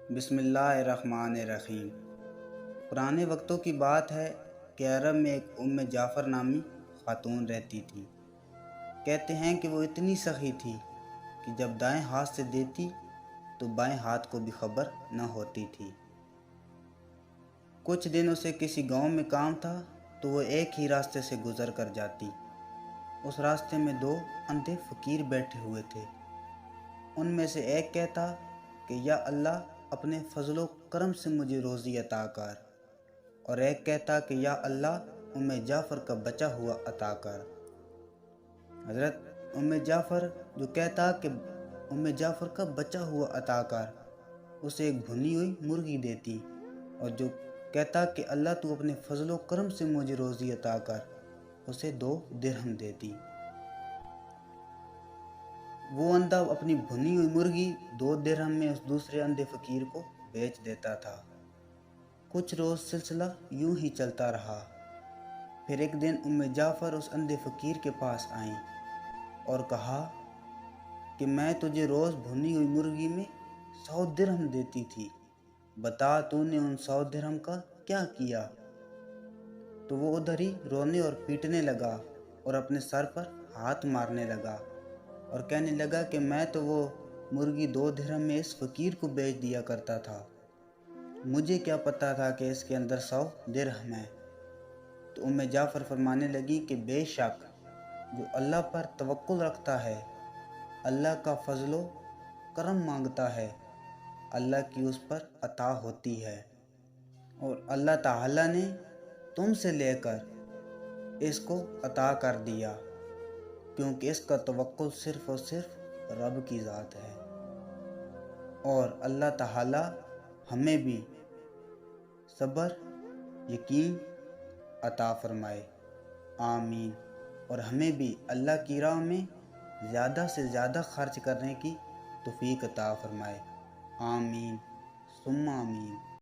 بسم اللہ الرحمن الرحیم۔ پرانے وقتوں کی بات ہے کہ عرب میں ایک جعفر نامی خاتون رہتی تھی۔ کہتے ہیں کہ وہ اتنی سخی تھی کہ جب دائیں ہاتھ سے دیتی تو بائیں ہاتھ کو بھی خبر نہ ہوتی تھی۔ کچھ دن اسے کسی گاؤں میں کام تھا تو وہ ایک ہی راستے سے گزر کر جاتی۔ اس راستے میں دو اندھے فقیر بیٹھے ہوئے تھے۔ ان میں سے ایک کہتا کہ یا اللہ اپنے فضل و کرم سے مجھے روزی عطا کر، اور ایک کہتا کہ یا اللہ جعفر کا بچا ہوا عطا کر۔ حضرت جعفر جو کہتا کہ جعفر کا بچا ہوا عطا کر اسے ایک بھنی ہوئی مرغی دیتی، اور جو کہتا کہ اللہ تو اپنے فضل و کرم سے مجھے روزی عطا کر اسے 2 درہم دیتی۔ وہ اندھا اپنی بھنی ہوئی مرغی 2 درہم میں اس دوسرے اندھے فقیر کو بیچ دیتا تھا۔ کچھ روز سلسلہ یوں ہی چلتا رہا۔ پھر ایک دن جعفر اس اندھے فقیر کے پاس آئیں اور کہا کہ میں تجھے روز بھنی ہوئی مرغی میں 100 درہم دیتی تھی، بتا تو نے ان 100 درہم کا کیا کیا؟ تو وہ ادھر ہی رونے اور پیٹنے لگا اور اپنے سر پر ہاتھ مارنے لگا اور کہنے لگا کہ میں تو وہ مرغی 2 درہم میں اس فقیر کو بیچ دیا کرتا تھا، مجھے کیا پتا تھا کہ اس کے اندر 100 درہم ہے۔ تو جعفر فرمانے لگی کہ بے شک جو اللہ پر توکل رکھتا ہے، اللہ کا فضل و کرم مانگتا ہے، اللہ کی اس پر عطا ہوتی ہے، اور اللہ تعالیٰ نے تم سے لے کر اس کو عطا کر دیا، کیونکہ اس کا توکل صرف اور صرف رب کی ذات ہے۔ اور اللہ تعالیٰ ہمیں بھی صبر یقین عطا فرمائے، آمین۔ اور ہمیں بھی اللہ کی راہ میں زیادہ سے زیادہ خرچ کرنے کی توفیق عطا فرمائے، آمین ثم آمین۔